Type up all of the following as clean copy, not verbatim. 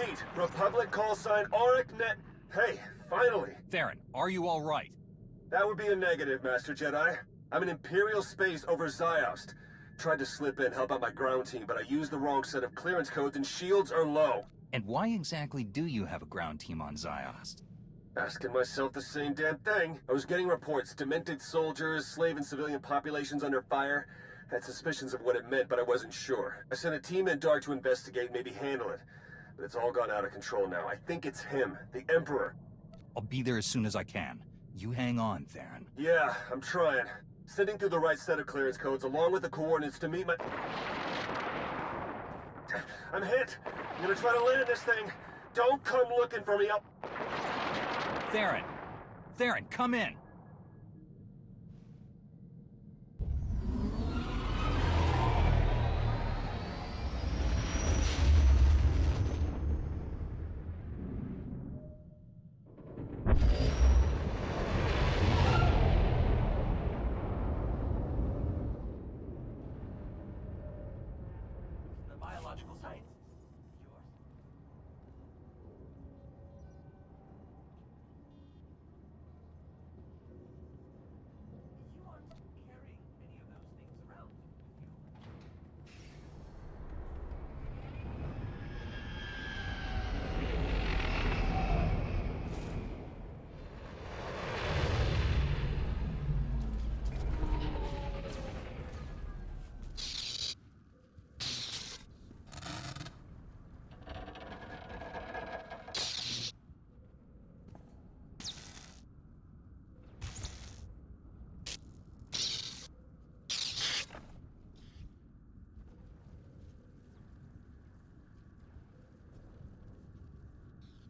Read. Republic call sign AuricNet. Hey, finally. Theron, are you all right? That would be a negative, Master Jedi. I'm in Imperial space over Ziost. Tried to slip in, help out my ground team, but I used the wrong set of clearance codes and shields are low. And why exactly do you have a ground team on Ziost? Asking myself the same damn thing. I was getting reports, demented soldiers, slave and civilian populations under fire. Had suspicions of what it meant, but I wasn't sure. I sent a team in Dark to investigate, maybe handle it. But it's all gone out of control now. I think it's him, the Emperor. I'll be there as soon as I can. You hang on, Theron. Yeah, I'm trying. Sending through the right set of clearance codes along with the coordinates to meet my... I'm hit. I'm gonna try to land this thing. Don't come looking for me. Theron! Theron, come in!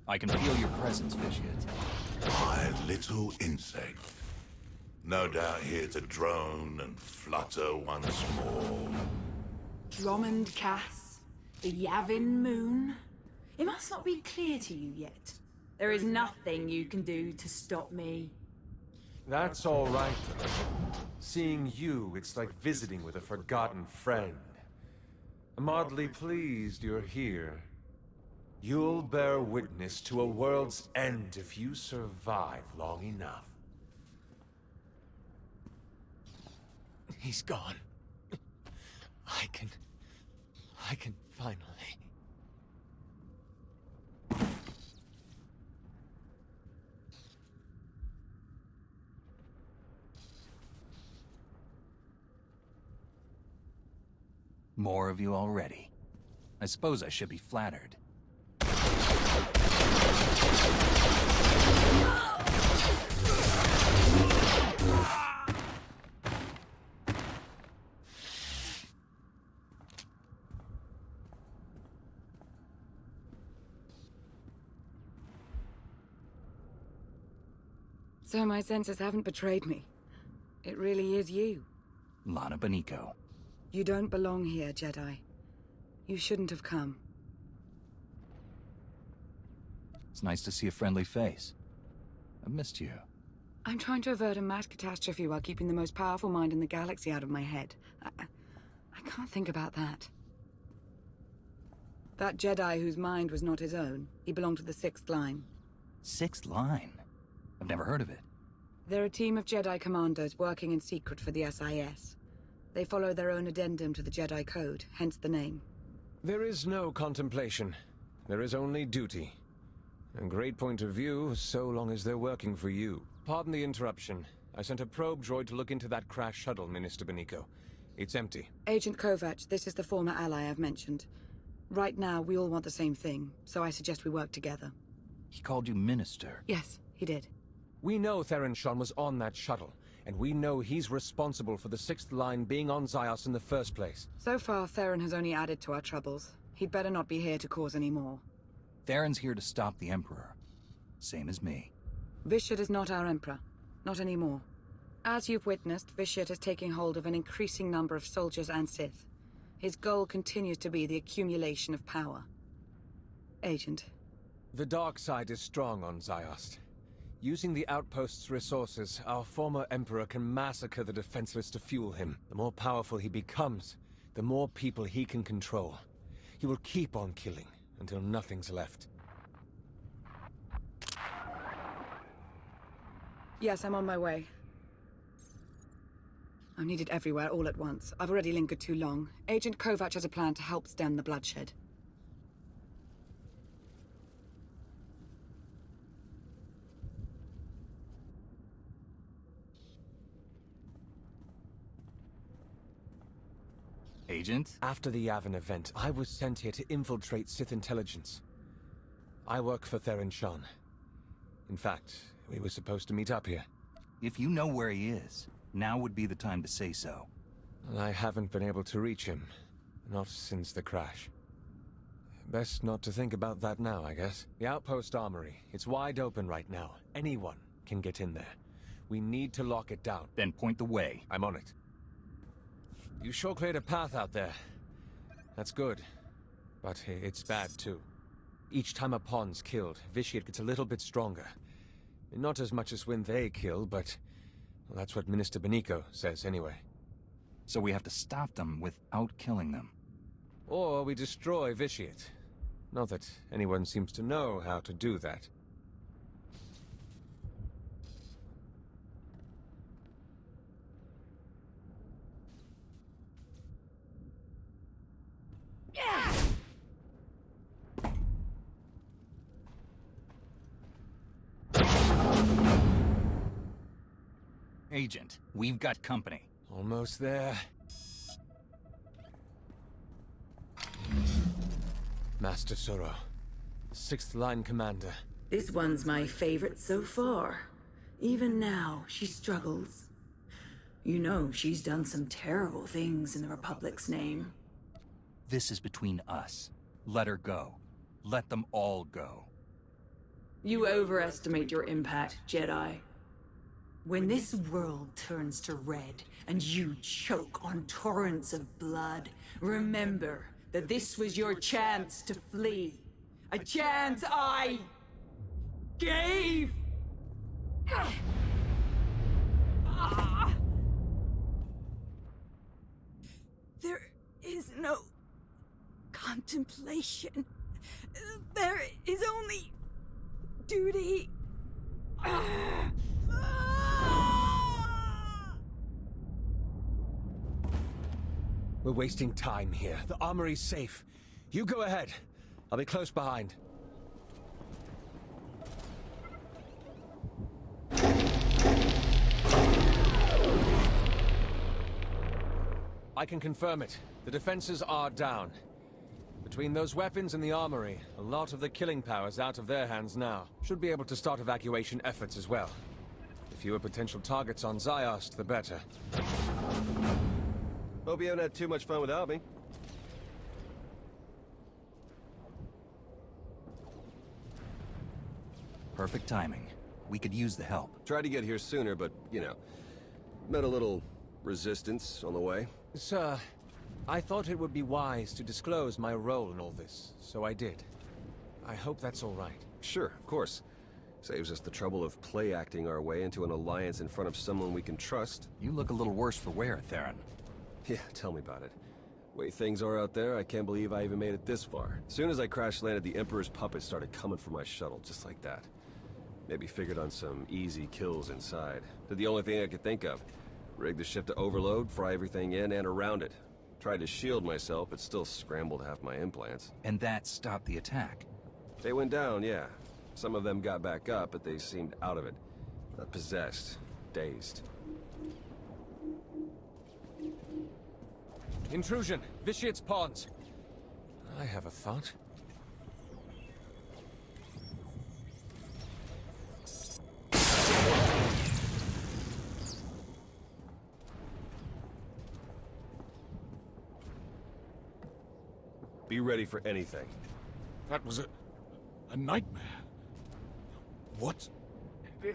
I can feel your presence, Vitiate. My little insect. No doubt here to drone and flutter once more. Drummond Cass, the Yavin Moon. It must not be clear to you yet. There is nothing you can do to stop me. That's all right, though. Seeing you, it's like visiting with a forgotten friend. I'm oddly pleased you're here. You'll bear witness to a world's end if you survive long enough. He's gone. I can finally... More of you already. I suppose I should be flattered. So my senses haven't betrayed me. It really is you. Lana Beniko. You don't belong here, Jedi. You shouldn't have come. It's nice to see a friendly face. I've missed you. I'm trying to avert a mass catastrophe while keeping the most powerful mind in the galaxy out of my head. I can't think about that. That Jedi whose mind was not his own, he belonged to the Sixth Line. Sixth Line? I've never heard of it. They're a team of Jedi commandos working in secret for the SIS. They follow their own addendum to the Jedi Code, hence the name. There is no contemplation. There is only duty. A great point of view, so long as they're working for you. Pardon the interruption. I sent a probe droid to look into that crashed shuttle, Minister Beniko. It's empty. Agent Kovac, this is the former ally I've mentioned. Right now, we all want the same thing, so I suggest we work together. He called you Minister. Yes, he did. We know Theron Shan was on that shuttle, and we know he's responsible for the Sixth Line being on Ziost in the first place. So far, Theron has only added to our troubles. He'd better not be here to cause any more. Theron's here to stop the Emperor. Same as me. Vitiate is not our Emperor. Not anymore. As you've witnessed, Vitiate is taking hold of an increasing number of soldiers and Sith. His goal continues to be the accumulation of power. Agent. The dark side is strong on Ziost. Using the outpost's resources, our former Emperor can massacre the defenseless to fuel him. The more powerful he becomes, the more people he can control. He will keep on killing, until nothing's left. Yes, I'm on my way. I'm needed everywhere all at once. I've already lingered too long. Agent Kovac has a plan to help stem the bloodshed. Agent? After the Yavin event, I was sent here to infiltrate Sith intelligence. I work for Theron Shan. In fact, we were supposed to meet up here. If you know where he is, now would be the time to say so. I haven't been able to reach him. Not since the crash. Best not to think about that now, I guess. The outpost armory. It's wide open right now. Anyone can get in there. We need to lock it down. Then point the way. I'm on it. You sure cleared a path out there. That's good. But it's bad, too. Each time a pawn's killed, Vitiate gets a little bit stronger. Not as much as when they kill, but... well, that's what Minister Beniko says, anyway. So we have to stop them without killing them. Or we destroy Vitiate. Not that anyone seems to know how to do that. Agent, we've got company. Almost there. Master Soro, 6th Line Commander. This one's my favorite so far. Even now, she struggles. You know, she's done some terrible things in the Republic's name. This is between us. Let her go. Let them all go. You overestimate your impact, Jedi. When this world turns to red and you choke on torrents of blood, remember that this was your chance to flee. A chance I gave! There is no contemplation. There is only duty. We're wasting time here. The armory's safe. You go ahead. I'll be close behind. I can confirm it. The defenses are down. Between those weapons and the armory, a lot of the killing power's out of their hands now. Should be able to start evacuation efforts as well. The fewer potential targets on Ziost, the better. Hope you haven't had too much fun without me. Perfect timing. We could use the help. Tried to get here sooner, but, you know, met a little resistance on the way. Sir, I thought it would be wise to disclose my role in all this, so I did. I hope that's all right. Sure, of course. Saves us the trouble of play-acting our way into an alliance in front of someone we can trust. You look a little worse for wear, Theron. Yeah, tell me about it. Way things are out there, I can't believe I even made it this far. As soon as I crash-landed, the Emperor's puppets started coming for my shuttle, just like that. Maybe figured on some easy kills inside. Did the only thing I could think of. Rigged the ship to overload, fry everything in and around it. Tried to shield myself, but still scrambled half my implants. And that stopped the attack. They went down, yeah. Some of them got back up, but they seemed out of it. Not possessed. Dazed. Intrusion! Vitiate's pawns! I have a thought. Be ready for anything. That was a nightmare. What?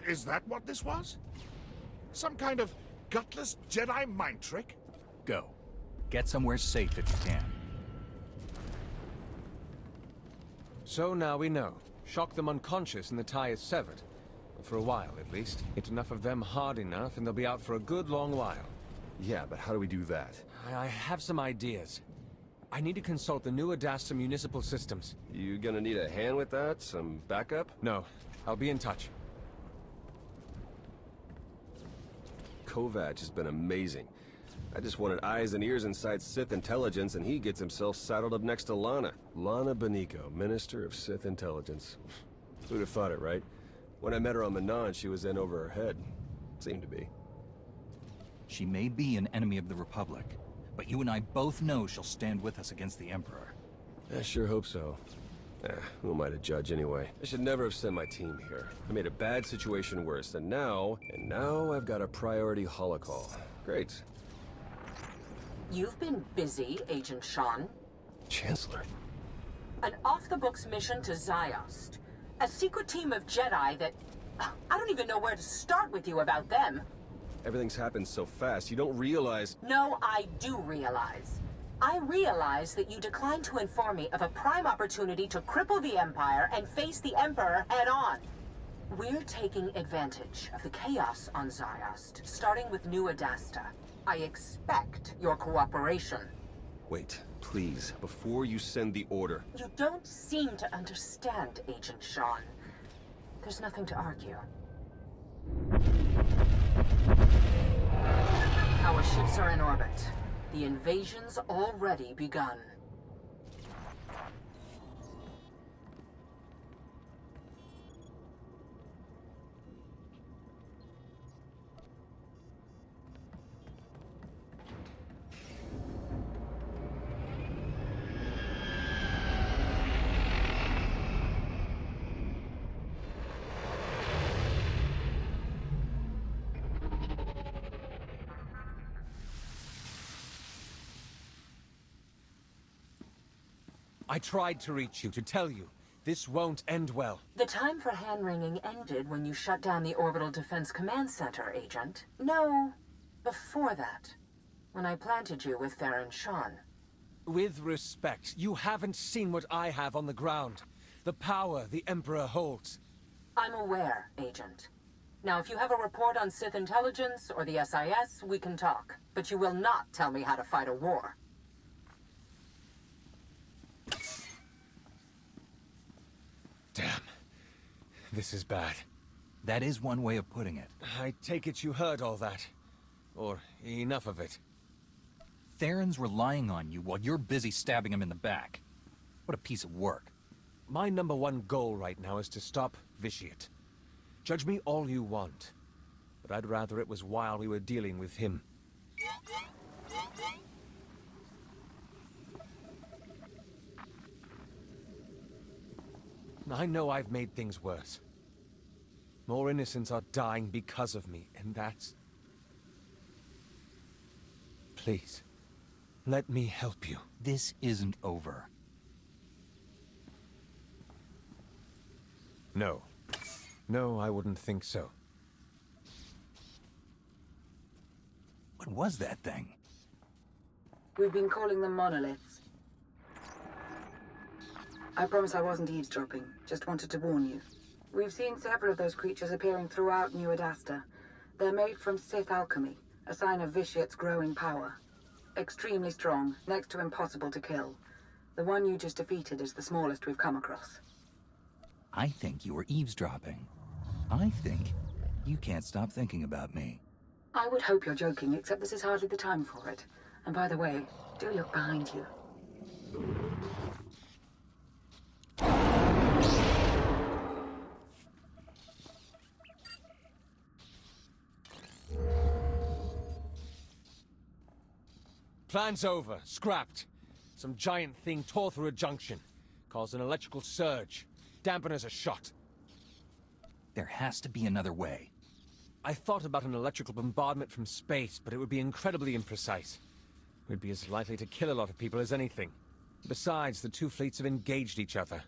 Is that what this was? Some kind of gutless Jedi mind trick? Go. Get somewhere safe if you can. So now we know. Shock them unconscious and the tie is severed. For a while, at least. Get enough of them hard enough and they'll be out for a good long while. Yeah, but how do we do that? I have some ideas. I need to consult the new Adasta municipal systems. You gonna need a hand with that? Some backup? No, I'll be in touch. Kovac has been amazing. I just wanted eyes and ears inside Sith intelligence, and he gets himself saddled up next to Lana. Lana Beniko, Minister of Sith Intelligence. Who'd have thought it, right? When I met her on Manon, she was in over her head. Seemed to be. She may be an enemy of the Republic, but you and I both know she'll stand with us against the Emperor. I sure hope so. Who am I to judge anyway? I should never have sent my team here. I made a bad situation worse, and now I've got a priority holocall. Great. You've been busy, Agent Sean. Chancellor. An off-the-books mission to Ziost. A secret team of Jedi that... I don't even know where to start with you about them. Everything's happened so fast, you don't realize... No, I do realize. I realize that you declined to inform me of a prime opportunity to cripple the Empire and face the Emperor head-on. We're taking advantage of the chaos on Ziost, starting with New Adasta. I expect your cooperation. Wait, please, before you send the order. You don't seem to understand, Agent Sean. There's nothing to argue. Our ships are in orbit. The invasion's already begun. I tried to reach you, to tell you. This won't end well. The time for hand-wringing ended when you shut down the Orbital Defense Command Center, Agent. No, before that. When I planted you with Theron Sean. With respect, you haven't seen what I have on the ground. The power the Emperor holds. I'm aware, Agent. Now, if you have a report on Sith intelligence or the SIS, we can talk. But you will not tell me how to fight a war. Damn. This is bad. That is one way of putting it. I take it you heard all that. Or enough of it. Theron's relying on you while you're busy stabbing him in the back. What a piece of work. My #1 goal right now is to stop Vitiate. Judge me all you want, but I'd rather it was while we were dealing with him. I know I've made things worse. More innocents are dying because of me, and that's... Please, let me help you. This isn't over. No. No, I wouldn't think so. What was that thing? We've been calling them monoliths. I promise I wasn't eavesdropping, just wanted to warn you. We've seen several of those creatures appearing throughout New Adasta. They're made from Sith alchemy, a sign of Vitiate's growing power. Extremely strong, next to impossible to kill. The one you just defeated is the smallest we've come across. I think you were eavesdropping. I think you can't stop thinking about me. I would hope you're joking, except this is hardly the time for it. And by the way, do look behind you. Plan's over. Scrapped. Some giant thing tore through a junction. Caused an electrical surge. Dampeners are shot. There has to be another way. I thought about an electrical bombardment from space, but it would be incredibly imprecise. We'd be as likely to kill a lot of people as anything. Besides, the two fleets have engaged each other.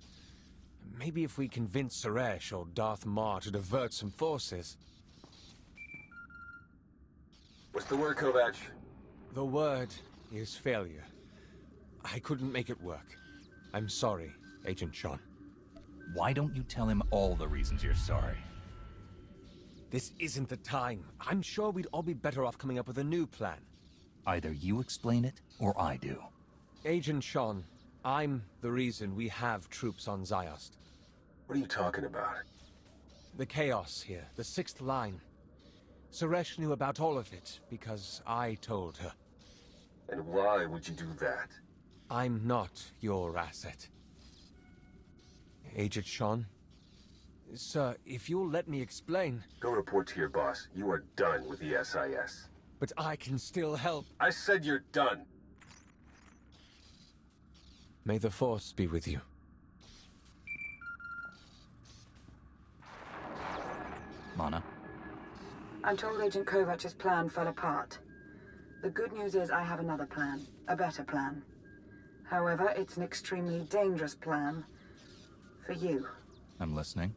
Maybe if we convince Suresh or Darth Maul to divert some forces... What's the word, Kovac? The word is failure. I couldn't make it work. I'm sorry, Agent Sean. Why don't you tell him all the reasons you're sorry? This isn't the time. I'm sure we'd all be better off coming up with a new plan. Either you explain it, or I do. Agent Sean, I'm the reason we have troops on Ziost. What are you talking about? The chaos here, the 6th line. Suresh knew about all of it because I told her. And why would you do that? I'm not your asset. Agent Sean? Sir, if you'll let me explain... Go report to your boss. You are done with the SIS. But I can still help. I said you're done. May the Force be with you. Mana? I'm told Agent Kovac's plan fell apart. The good news is I have another plan. A better plan. However, it's an extremely dangerous plan. For you. I'm listening.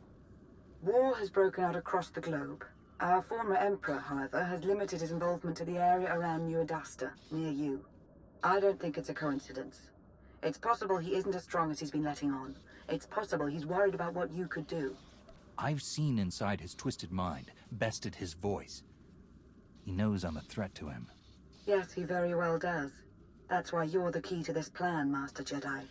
War has broken out across the globe. Our former Emperor, however, has limited his involvement to the area around New Adasta, near you. I don't think it's a coincidence. It's possible he isn't as strong as he's been letting on. It's possible he's worried about what you could do. I've seen inside his twisted mind, bested his voice. He knows I'm a threat to him. Yes, he very well does. That's why you're the key to this plan, Master Jedi.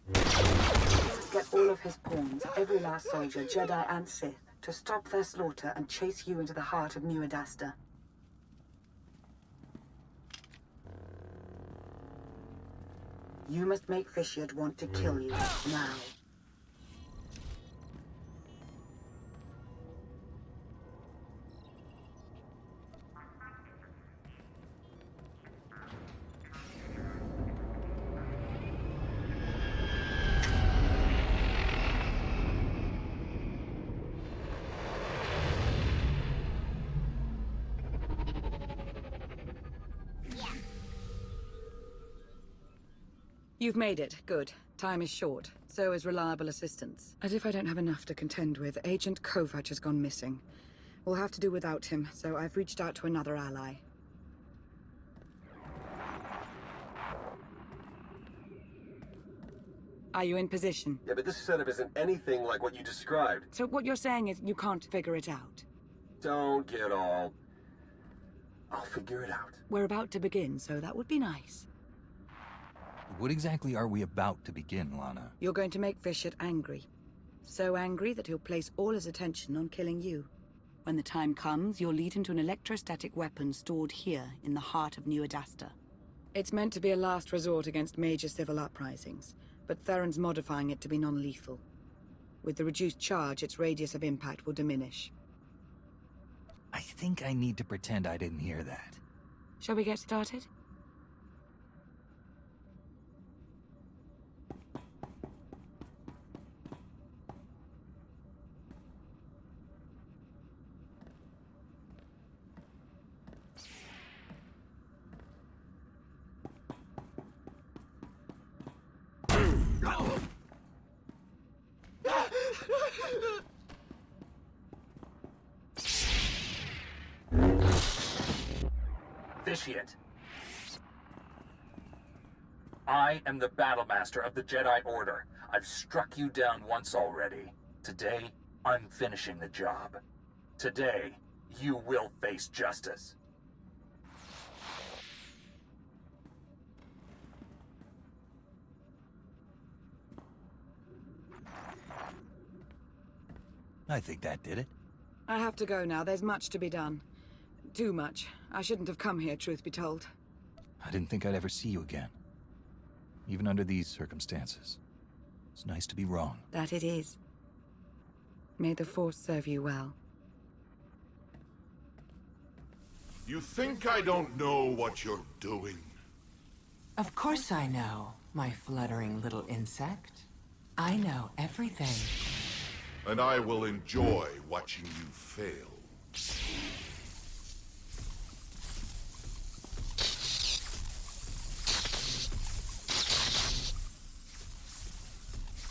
You must get all of his pawns, every last soldier, Jedi and Sith, to stop their slaughter and chase you into the heart of New Adasta. You must make Fishiot want to kill you, now. You've made it. Good. Time is short. So is reliable assistance. As if I don't have enough to contend with, Agent Kovac has gone missing. We'll have to do without him, so I've reached out to another ally. Are you in position? Yeah, but this setup isn't anything like what you described. So what you're saying is you can't figure it out? Don't get all... I'll figure it out. We're about to begin, so that would be nice. What exactly are we about to begin, Lana? You're going to make Fishiot angry. So angry that he'll place all his attention on killing you. When the time comes, you'll lead him to an electrostatic weapon stored here in the heart of New Adasta. It's meant to be a last resort against major civil uprisings, but Theron's modifying it to be non-lethal. With the reduced charge, its radius of impact will diminish. I think I need to pretend I didn't hear that. Shall we get started? Fishiot. I am the Battlemaster of the Jedi Order. I've struck you down once already. Today, I'm finishing the job. Today, you will face justice. I think that did it. I have to go now. There's much to be done. Too much. I shouldn't have come here, truth be told. I didn't think I'd ever see you again. Even under these circumstances. It's nice to be wrong. That it is. May the Force serve you well. You think I don't know what you're doing? Of course I know, my fluttering little insect. I know everything. And I will enjoy watching you fail.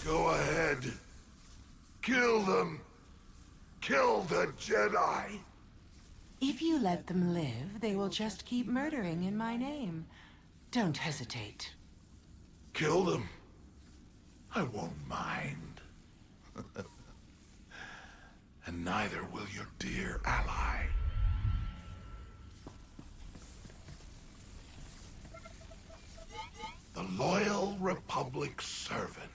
Go ahead. Kill them. Kill the Jedi. If you let them live, they will just keep murdering in my name. Don't hesitate. Kill them. I won't mind. And neither will your dear ally. The loyal Republic servant.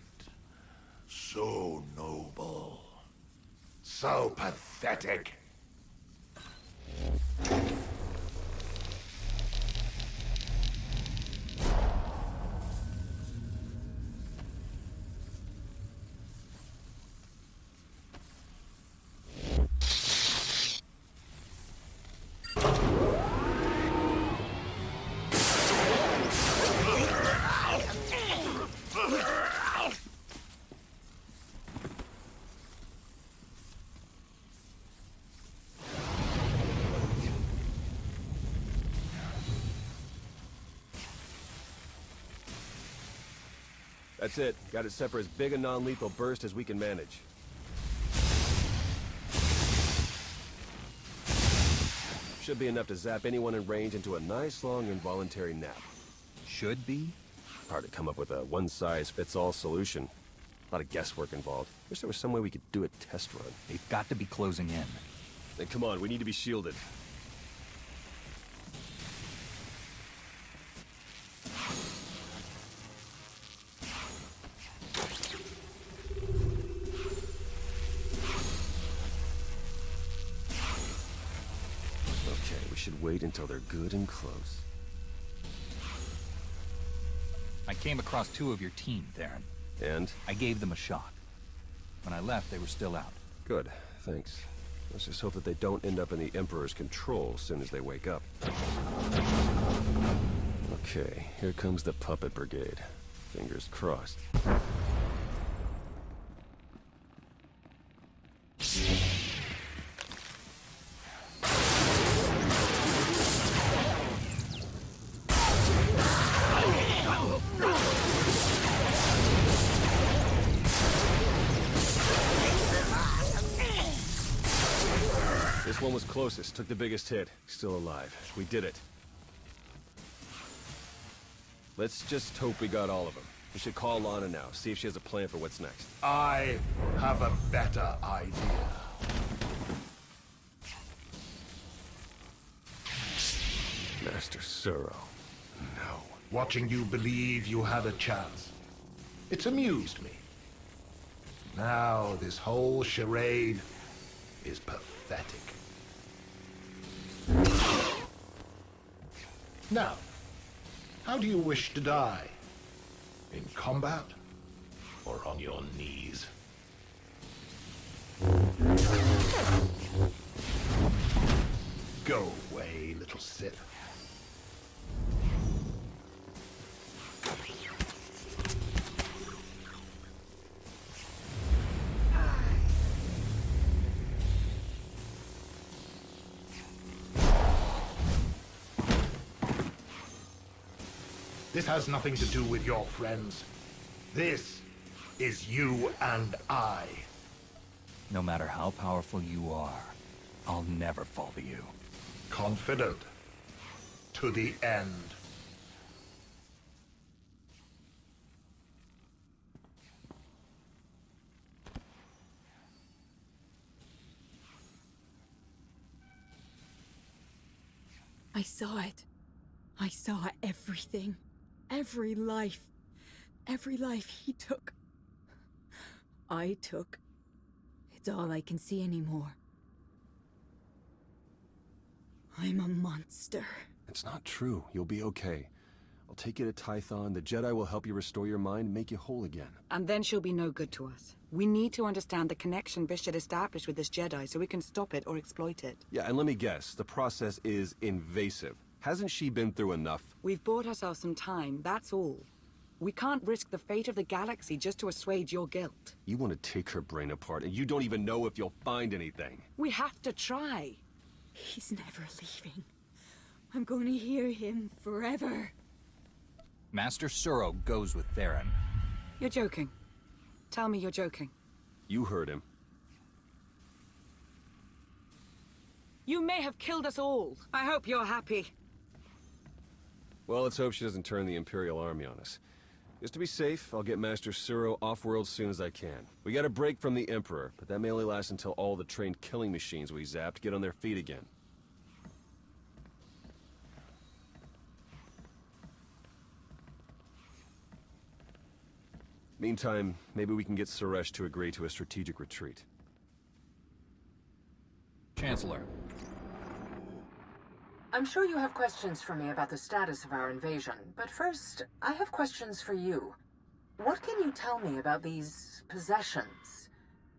So noble. So pathetic. That's it. Got it set for as big a non-lethal burst as we can manage. Should be enough to zap anyone in range into a nice long involuntary nap. Should be? Hard to come up with a one-size-fits-all solution. A lot of guesswork involved. Wish there was some way we could do a test run. They've got to be closing in. Then come on, we need to be shielded. Should wait until they're good and close. I came across 2 of your team, Theron. And? I gave them a shot. When I left, they were still out. Good, thanks. Let's just hope that they don't end up in the Emperor's control as soon as they wake up. Okay, here comes the Puppet Brigade. Fingers crossed. This one was closest, took the biggest hit. Still alive. We did it. Let's just hope we got all of them. We should call Lana now, see if she has a plan for what's next. I have a better idea. Master Suro. No. Watching you believe you had a chance. It's amused me. Now this whole charade is pathetic. Now, how do you wish to die? In combat? Or on your knees? Go away, little Sith. This has nothing to do with your friends. This is you and I. No matter how powerful you are, I'll never fall to you. Confident. To the end. I saw it. I saw everything. Every life he took, I took. It's all I can see anymore. I'm a monster. It's not true. You'll be okay. I'll take you to Tython. The Jedi will help you restore your mind and make you whole again. And then she'll be no good to us. We need to understand the connection Bishop established with this Jedi so we can stop it or exploit it. Yeah, and let me guess. The process is invasive. Hasn't she been through enough? We've bought ourselves some time, that's all. We can't risk the fate of the galaxy just to assuage your guilt. You want to take her brain apart, and you don't even know if you'll find anything. We have to try. He's never leaving. I'm going to hear him forever. Master Suro goes with Theron. You're joking. Tell me you're joking. You heard him. You may have killed us all. I hope you're happy. Well, let's hope she doesn't turn the Imperial Army on us. Just to be safe, I'll get Master Suro off-world as soon as I can. We got a break from the Emperor, but that may only last until all the trained killing machines we zapped get on their feet again. Meantime, maybe we can get Suresh to agree to a strategic retreat. Chancellor. I'm sure you have questions for me about the status of our invasion, but first, I have questions for you. What can you tell me about these possessions?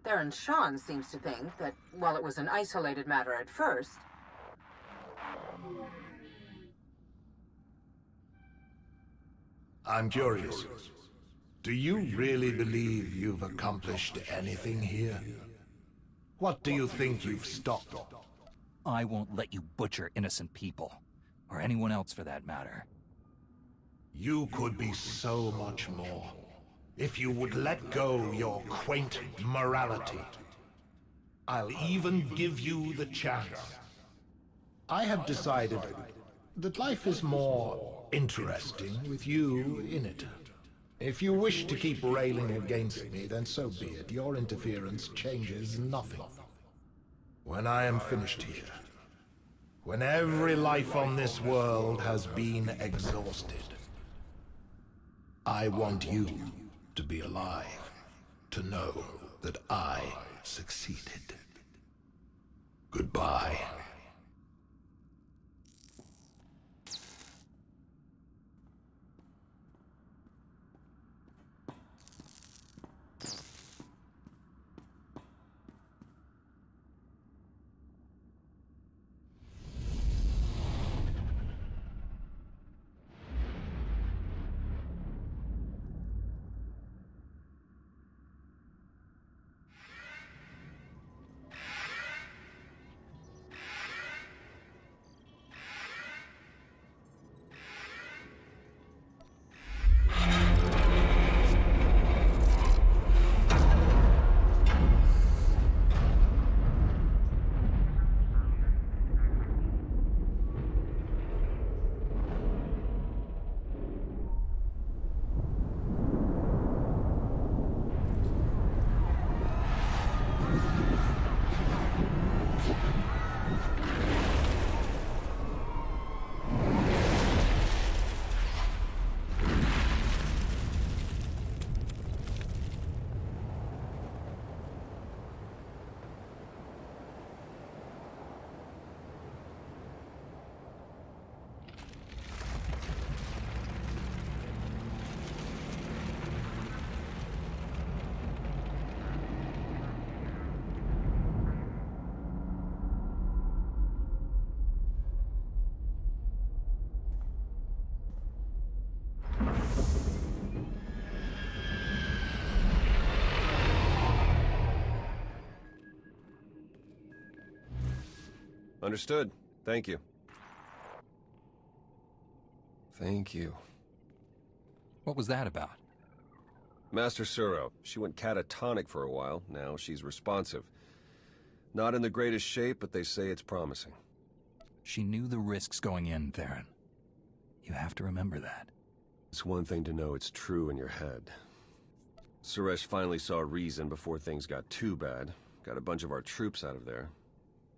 Theron Shan seems to think that, while it was an isolated matter at first... I'm curious. Do you really believe you've accomplished anything here? What do you think you've stopped? I won't let you butcher innocent people. Or anyone else for that matter. You could be so much more, if you would let go your quaint morality. I'll even give you the chance. I have decided that life is more interesting with you in it. If you wish to keep railing against me, then so be it. Your interference changes nothing. When I am finished here, when every life on this world has been exhausted, I want you to be alive, to know that I succeeded. Goodbye. Understood. Thank you. Thank you. What was that about? Master Suro. She went catatonic for a while. Now she's responsive. Not in the greatest shape, but they say it's promising. She knew the risks going in, Theron. You have to remember that. It's one thing to know it's true in your head. Suresh finally saw reason before things got too bad. Got a bunch of our troops out of there.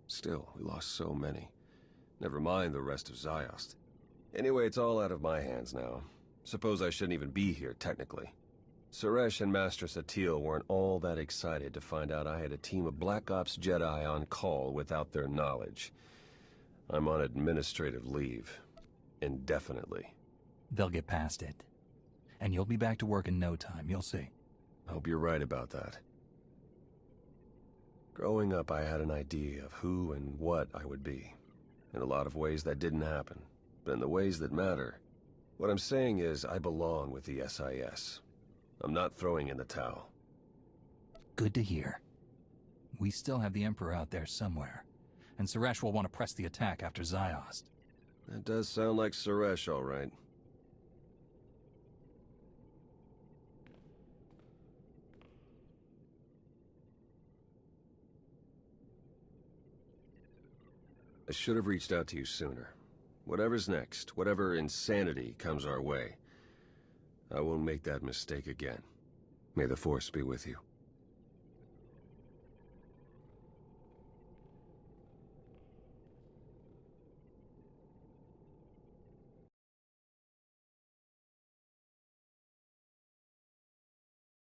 Still, we lost so many. Never mind the rest of Ziost. Anyway, it's all out of my hands now. Suppose I shouldn't even be here, technically. Suresh and Master SWToR weren't all that excited to find out I had a team of Black Ops Jedi on call without their knowledge. I'm on administrative leave. Indefinitely. They'll get past it. And you'll be back to work in no time, you'll see. Hope you're right about that. Growing up, I had an idea of who and what I would be. In a lot of ways, that didn't happen. But in the ways that matter, what I'm saying is I belong with the SIS. I'm not throwing in the towel. Good to hear. We still have the Emperor out there somewhere. And Suresh will want to press the attack after Ziost. That does sound like Suresh, all right. I should have reached out to you sooner. Whatever's next, whatever insanity comes our way, I won't make that mistake again. May the Force be with you.